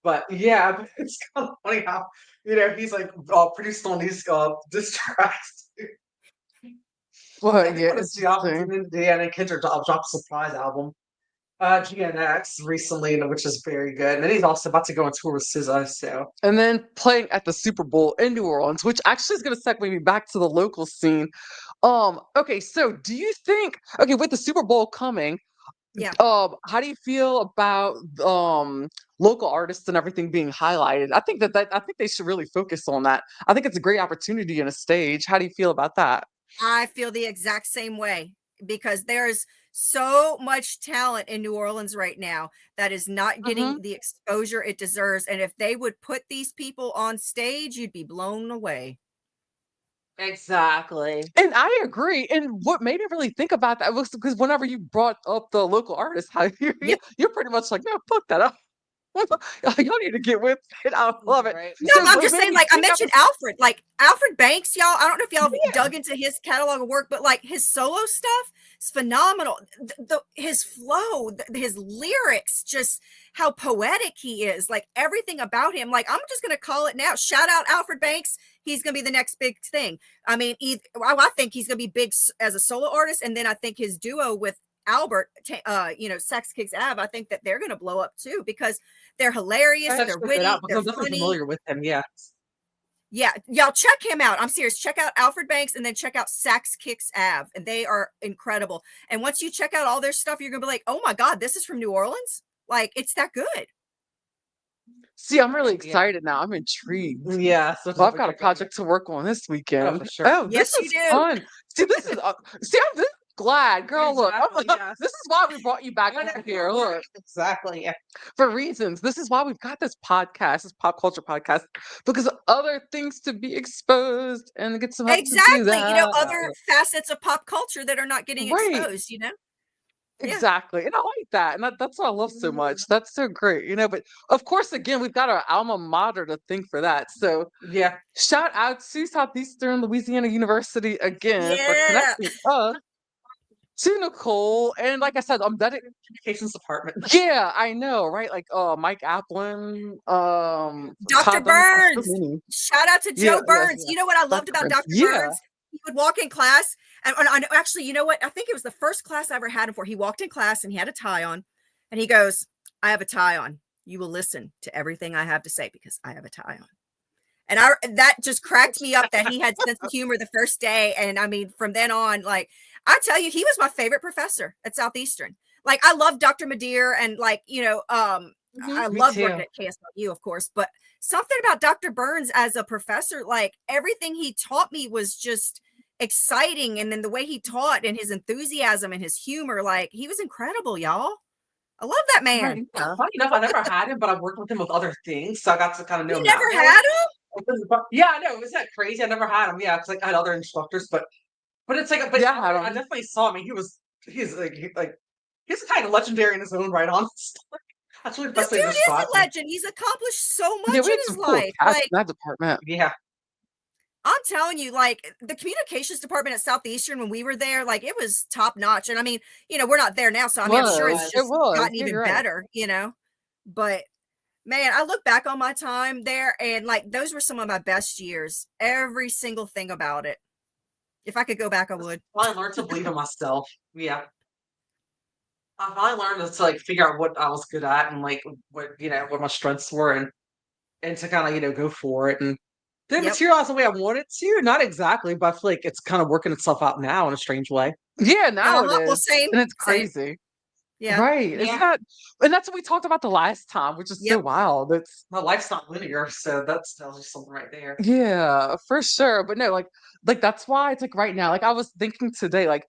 Speaker 2: But yeah, but it's kind of funny how he's like produced on these diss tracks. I
Speaker 1: Well,
Speaker 2: think
Speaker 1: yeah,
Speaker 2: what is
Speaker 1: it's
Speaker 2: the album?
Speaker 1: interesting.
Speaker 2: And Kendrick dropped a surprise album, GNX recently, which is very good. And then he's also about to go on tour with SZA. So
Speaker 1: And then playing at the Super Bowl in New Orleans, which actually is going to segue me back to the local scene. Okay, so do you think, okay, with the Super Bowl coming,
Speaker 3: Yeah.
Speaker 1: how do you feel about local artists and everything being highlighted? I think they should really focus on that. I think it's a great opportunity and a stage. How do you feel about that?
Speaker 3: I feel the exact same way because there's so much talent in New Orleans right now that is not getting
Speaker 1: Mhm.
Speaker 3: the exposure it deserves. And if they would put these people on stage, you'd be blown away.
Speaker 2: exactly.
Speaker 1: And I agree. And what made me really think about that was because whenever you brought up the local artist, how
Speaker 3: Yep.
Speaker 1: you're pretty much like, no, fuck that up. Y'all need to get with it. I love it.
Speaker 2: Right.
Speaker 3: No,
Speaker 1: So
Speaker 3: I'm
Speaker 1: what
Speaker 3: just
Speaker 1: made
Speaker 3: saying,
Speaker 1: me
Speaker 3: like I
Speaker 1: think I
Speaker 3: mentioned
Speaker 1: was
Speaker 3: Alfred, like Alfred Banks, y'all. I don't know if y'all have
Speaker 1: yeah.
Speaker 3: dug into his catalog of work, but like his solo stuff is phenomenal. His flow, his lyrics, just how poetic he is, like everything about him. Like I'm just gonna call it now. Shout out Alfred Banks. He's gonna be the next big thing. I mean, I think he's gonna be big as a solo artist, and then I think his duo with Albert, Sax Kicks Av. I think that they're gonna blow up too because they're
Speaker 2: I
Speaker 3: hilarious,
Speaker 2: have to
Speaker 3: they're
Speaker 2: check that out
Speaker 3: witty,
Speaker 2: because
Speaker 3: they're
Speaker 2: I'm definitely
Speaker 3: funny.
Speaker 2: familiar with him. Yeah.
Speaker 3: Yeah, y'all check him out. I'm serious. Check out Alfred Banks and then check out Sax Kicks Av. And they are incredible. And once you check out all their stuff, you're gonna be like, oh my God, this is from New Orleans? Like, it's that good.
Speaker 1: See, I'm really
Speaker 2: Yeah.
Speaker 1: excited now. I'm intrigued.
Speaker 2: Yeah. So
Speaker 1: Well, I've
Speaker 2: definitely
Speaker 1: got a
Speaker 2: check that out.
Speaker 1: project to work on this
Speaker 2: Oh, for
Speaker 1: weekend.
Speaker 2: sure.
Speaker 1: Oh, this
Speaker 3: Yes, you
Speaker 1: is
Speaker 3: do.
Speaker 1: fun. See, this is I'm glad, girl. Look,
Speaker 2: Exactly. Yeah.
Speaker 1: this is why we brought you back over here. Look,
Speaker 2: Exactly. Yeah.
Speaker 1: for reasons. This is why we've got this podcast, this pop culture podcast, because of other things to be exposed and get some help to do
Speaker 3: Exactly.
Speaker 1: that.
Speaker 3: Other facets of pop culture that are not getting
Speaker 1: Right.
Speaker 3: exposed. Yeah.
Speaker 1: Exactly. And I like that. And that's what I love so much. That's so great. But of course, again, we've got our alma mater to thank for that. So
Speaker 2: Yeah.
Speaker 1: shout out to Southeastern Louisiana University again for
Speaker 3: Yeah.
Speaker 1: connecting us to Nicole. And like I said, I'm dedicated.
Speaker 2: Communications department.
Speaker 1: Yeah, I know, right? Like Mike Applin,
Speaker 3: Dr.
Speaker 1: Todd Dunn, so
Speaker 3: Burns.
Speaker 1: many.
Speaker 3: Shout out to
Speaker 1: Yeah,
Speaker 3: Joe
Speaker 1: yeah,
Speaker 3: Burns.
Speaker 1: yeah.
Speaker 3: You know what I loved
Speaker 1: Dr.
Speaker 3: about
Speaker 1: Burns.
Speaker 3: Dr.
Speaker 1: Yeah.
Speaker 3: Burns? He would walk in class, and actually, you know what? I think it was the first class I ever had him for. He walked in class and he had a tie on, and he goes, I have a tie on. You will listen to everything I have to say because I have a tie on. And that just cracked me up that he had sense of humor the first day. And I mean, from then on, like I tell you, he was my favorite professor at Southeastern. Like I love Dr. Madeir and I
Speaker 2: Me
Speaker 3: loved
Speaker 2: too.
Speaker 3: working at KSLU, of course, but something about Dr. Burns as a professor, like everything he taught me was just exciting. And then the way he taught and his enthusiasm and his humor, like he was incredible, y'all. I love that man.
Speaker 1: Right. Yeah.
Speaker 2: Funny enough, I never had him, but I've worked with him with other things, so I got to kind of know
Speaker 3: You
Speaker 2: him that
Speaker 3: never
Speaker 2: way.
Speaker 3: had him?
Speaker 2: Yeah, I know. Isn't that crazy? I never had him. Yeah, because like I had other instructors, but it's like,
Speaker 1: Yeah, I
Speaker 2: I
Speaker 1: don't.
Speaker 2: definitely saw him. He's kind of legendary in his own right. Honestly, that's really the
Speaker 3: This
Speaker 2: best way
Speaker 3: dude
Speaker 2: to
Speaker 3: is
Speaker 2: describe
Speaker 3: a
Speaker 2: him.
Speaker 3: legend. He's accomplished so
Speaker 1: Yeah,
Speaker 3: much
Speaker 1: we
Speaker 3: in
Speaker 1: had
Speaker 3: his
Speaker 1: some cool
Speaker 3: life.
Speaker 1: cats
Speaker 3: Like,
Speaker 1: in that department.
Speaker 2: Yeah,
Speaker 3: I'm telling you, like the communications department at Southeastern when we were there, like it was top notch. And I mean, we're not there now, so I mean, I'm sure it's
Speaker 1: It
Speaker 3: just
Speaker 1: was.
Speaker 3: gotten
Speaker 1: Yeah,
Speaker 3: even
Speaker 1: you're right.
Speaker 3: better. But man, I look back on my time there and like those were some of my best years. Every single thing about it. If I could go back, I would.
Speaker 2: I learned to believe in myself. Yeah, I finally learned to like figure out what I was good at and like what my strengths were and to kind of go for it and didn't
Speaker 3: Yep.
Speaker 2: materialize the way I wanted to. Not exactly, but I feel like it's kind of working itself out now in a strange way.
Speaker 1: Yeah, now it
Speaker 3: Well,
Speaker 1: is.
Speaker 3: same,
Speaker 1: And it's
Speaker 3: same.
Speaker 1: crazy.
Speaker 3: Yeah.
Speaker 1: Right. Isn't
Speaker 2: Yeah,
Speaker 1: that and that's what we talked about the last time, which is so
Speaker 3: Yep.
Speaker 1: wild. It's
Speaker 2: my life's not linear, so that tells you something right there.
Speaker 1: yeah, for sure. But no, like that's why it's like right now. Like I was thinking today, like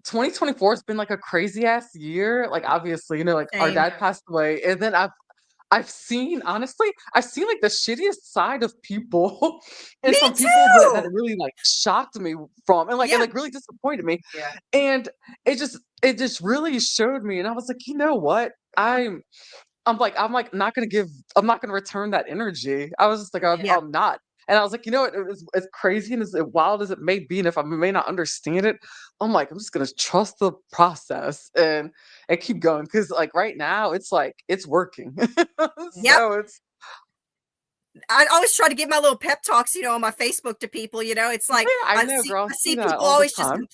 Speaker 1: 2024 has been like a crazy ass year. Like obviously, like our
Speaker 3: Same.
Speaker 1: dad passed away. And then I've seen honestly, I've seen like the shittiest side of people and
Speaker 3: Me
Speaker 1: from people that
Speaker 3: too.
Speaker 1: it really like shocked me from and
Speaker 3: Yeah.
Speaker 1: like really disappointed me.
Speaker 2: Yeah,
Speaker 1: And it just really showed me and I was like, you know what? I'm not gonna give I'm not gonna return that energy. I was just like,
Speaker 3: Yeah.
Speaker 1: I'm not. And I was like, you know what? As crazy and as wild as it may be, and if I may not understand it, I'm like, I'm just gonna trust the process. And and keep going because like right now it's like it's working.
Speaker 3: Yep.
Speaker 1: So it's
Speaker 3: I always try to give my little pep talks, on my Facebook to people, it's
Speaker 1: yeah,
Speaker 3: like
Speaker 1: I
Speaker 3: I
Speaker 1: know,
Speaker 3: see
Speaker 1: girl. I
Speaker 3: I
Speaker 1: see
Speaker 3: see
Speaker 1: that
Speaker 3: people
Speaker 1: all the
Speaker 3: always just
Speaker 1: time.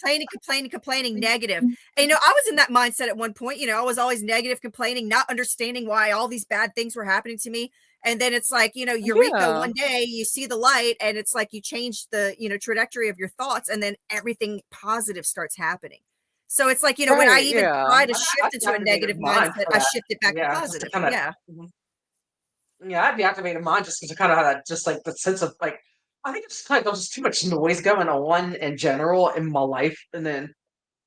Speaker 3: complaining negative. And I was in that mindset at one point, I was always negative, complaining, not understanding why all these bad things were happening to me. And then it's like, eureka,
Speaker 1: Yeah.
Speaker 3: one day you see the light and it's like you change the, trajectory of your thoughts and then everything positive starts happening. So it's like, when I
Speaker 1: Right.
Speaker 3: even
Speaker 1: Yeah.
Speaker 3: try to
Speaker 2: I
Speaker 3: shift into a
Speaker 2: deactivated
Speaker 3: negative
Speaker 2: mine
Speaker 3: mindset,
Speaker 2: for
Speaker 3: I
Speaker 2: that.
Speaker 3: shift it back to
Speaker 2: Yeah, just to
Speaker 3: positive.
Speaker 2: kind of.
Speaker 3: Yeah.
Speaker 2: Yeah, I deactivated mine just because I kind of had just like the sense of like I think it's kind of there's just too much noise going on in general in my life, and then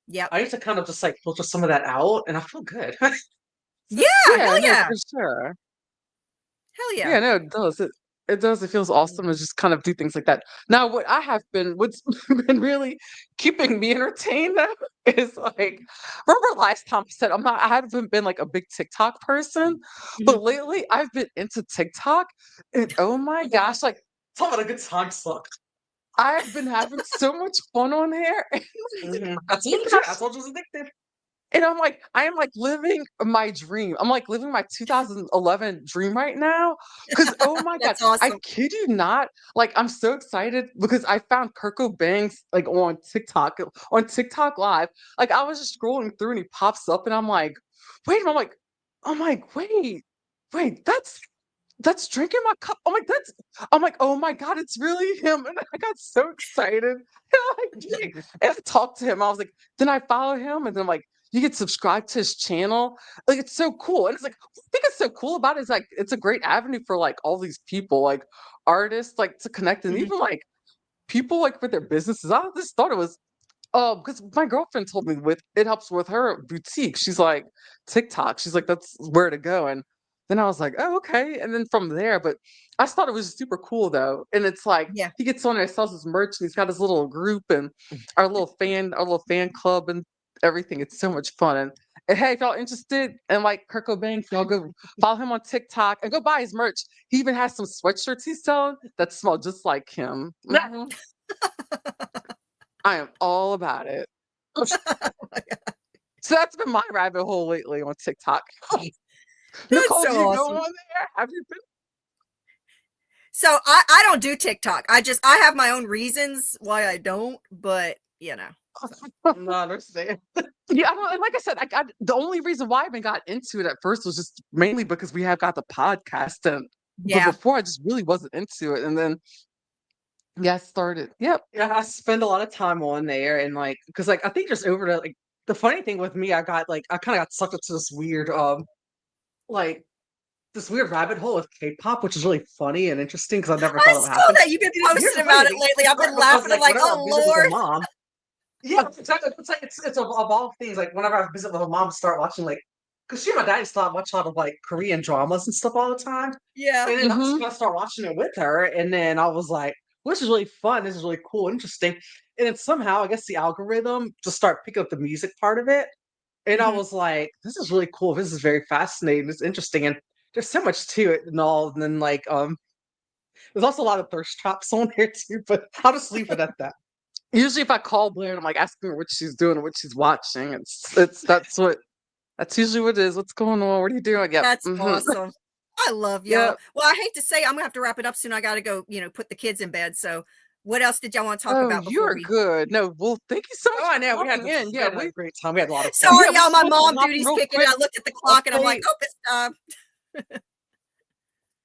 Speaker 3: Yep.
Speaker 2: I need to kind of just like filter some of that out, and I feel good.
Speaker 3: Yeah.
Speaker 1: Yeah.
Speaker 3: Hell
Speaker 1: No,
Speaker 3: yeah.
Speaker 1: for sure.
Speaker 3: Hell yeah.
Speaker 1: Yeah, no, it does. It does. It feels awesome to just kind of do things like that. Now, what's been really keeping me entertained though is like, remember last time I said I haven't been like a big TikTok person, but
Speaker 3: Mhm.
Speaker 1: lately I've been into TikTok, and oh my gosh, like
Speaker 2: Talk about a good time suck.
Speaker 1: I've been having so much fun on here.
Speaker 2: I told you, I told you it was addictive.
Speaker 1: And I'm like, I am like living my dream. I'm like living my 2011 dream right now. Cause oh my God,
Speaker 3: That's
Speaker 1: I
Speaker 3: awesome.
Speaker 1: kid you not. Like, I'm so excited because I found Kurt Cobain's like on TikTok Live. Like, I was just scrolling through and he pops up and I'm like, wait, I'm like, wait, that's drinking my cup. I'm like, oh my God, it's really him. And I got so excited. And I talked to him. I was like, then I follow him and then I'm like, you get subscribed to his channel. Like it's so cool. And it's like, I think it's so cool about it is like it's a great avenue for like all these people, like artists, like to connect and
Speaker 3: Mhm.
Speaker 1: even like people like with their businesses. I just thought it was because my girlfriend told me with it helps with her boutique. She's like TikTok. She's like that's where to go. And then I was like, oh okay. And then from there, but I just thought it was super cool though. And it's like
Speaker 3: Yeah.
Speaker 1: he gets on there, sells his merch, and he's got his little group and our little fan club and everything. It's so much fun. And hey, if y'all interested in like Kurt Cobain, y'all go follow him on TikTok and go buy his merch. He even has some sweatshirts he's selling that smell just like him. Mhm. I am all about it. So that's been my rabbit hole lately on TikTok.
Speaker 3: That's
Speaker 1: Nicole,
Speaker 3: so
Speaker 1: do you go
Speaker 3: awesome.
Speaker 1: on there? Have you
Speaker 3: So I don't do TikTok. I have my own reasons why I don't, but
Speaker 1: been? No, I understand. Yeah, I don't, and like I said, I got the only reason why I even got into it at first was just mainly because we have got the podcast, and but
Speaker 3: yeah.
Speaker 1: before I just really wasn't into it, and then yeah, I started. Yep.
Speaker 2: Yeah, I spend a lot of time on there and like because like I think just over the like the funny thing with me, I got like I kind of got sucked into like this weird rabbit hole of K-pop, which is really funny and interesting because I never
Speaker 3: I
Speaker 2: thought it would
Speaker 3: saw
Speaker 2: happen.
Speaker 3: that you've been
Speaker 2: And here's
Speaker 3: posting
Speaker 2: the funny
Speaker 3: about it
Speaker 2: thing,
Speaker 3: lately.
Speaker 2: it
Speaker 3: I've been
Speaker 2: started because
Speaker 3: laughing. I'm
Speaker 2: like
Speaker 3: like,
Speaker 2: whenever I
Speaker 3: oh
Speaker 2: visit with a
Speaker 3: Lord.
Speaker 2: mom, yeah, exactly. It's of all things. Like whenever I visit with a mom, start watching like because she and my dad used to watch a lot of like Korean dramas and stuff all the time.
Speaker 3: Yeah.
Speaker 2: And then I just
Speaker 1: Mm-hmm.
Speaker 2: kinda start watching it with her, and then I was like, "Well, this is really fun, this is really cool, interesting." And then somehow, I guess the algorithm just start picking up the music part of it, and I
Speaker 3: Mhm.
Speaker 2: was like, "This is really cool, this is very fascinating, it's interesting," and there's so much to it and all, and then, like, there's also a lot of thirst traps on there too, but I'll just leave it at that.
Speaker 1: Usually, if I call Blair and I'm like asking her what she's doing or what she's watching, that's usually what it is. What's going on? What are you doing? Yep.
Speaker 3: That's
Speaker 1: Mm-hmm.
Speaker 3: awesome. I love y'all.
Speaker 1: Yep.
Speaker 3: Well, I hate to say I'm gonna have to wrap it up soon. I gotta go, put the kids in bed. So what else did y'all want to talk
Speaker 1: Oh,
Speaker 3: about before
Speaker 1: you're
Speaker 3: we
Speaker 1: good. No, well, thank you so
Speaker 2: Oh,
Speaker 1: much
Speaker 2: I
Speaker 1: for
Speaker 2: know,
Speaker 1: popping in.
Speaker 2: we
Speaker 1: Yeah,
Speaker 2: had a great time, we had a lot of fun.
Speaker 3: sorry,
Speaker 1: we
Speaker 3: y'all, my
Speaker 1: supposed to
Speaker 3: mom
Speaker 1: hop in
Speaker 3: duty's
Speaker 1: real
Speaker 3: kicking in.
Speaker 1: quick.
Speaker 3: I looked at the clock and I'm like,
Speaker 1: Update.
Speaker 3: oh, it's time.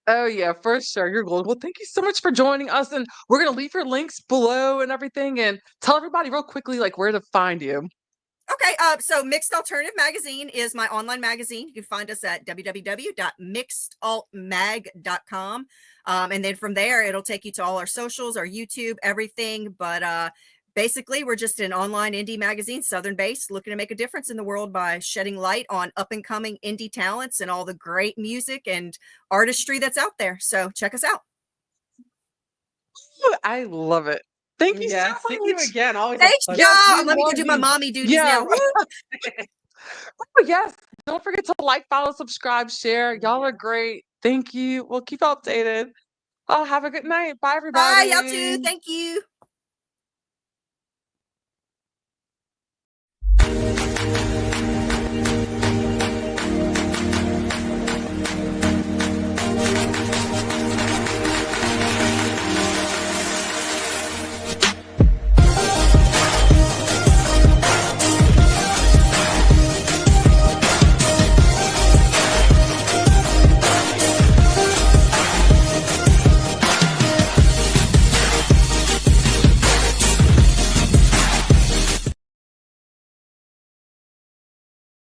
Speaker 1: Oh yeah, for sure. You're gold. Well, thank you so much for joining us, and we're gonna leave your links below and everything, and tell everybody real quickly like where to find you.
Speaker 3: Okay, so Mixed Alternative Magazine is my online magazine. You can find us at www.mixedaltmag.com. And then from there, it'll take you to all our socials, our YouTube, everything. But basically, we're just an online indie magazine, Southern based, looking to make a difference in the world by shedding light on up and coming indie talents and all the great music and artistry that's out there. So check us out.
Speaker 1: Ooh, I love it. Thank you so
Speaker 2: Yes, thank you
Speaker 1: much.
Speaker 2: again, always a
Speaker 3: Thanks,
Speaker 2: pleasure.
Speaker 1: Yes, we
Speaker 3: y'all. Let me go
Speaker 1: love
Speaker 3: do my
Speaker 1: you.
Speaker 3: mommy duties
Speaker 1: Yeah.
Speaker 3: now. Woo!
Speaker 1: Yes. Don't forget to like, follow, subscribe, share. Y'all are great. Thank you. We'll keep you updated. Oh, have a good night. Bye,
Speaker 3: Bye, y'all too.
Speaker 1: everybody.
Speaker 3: Thank you.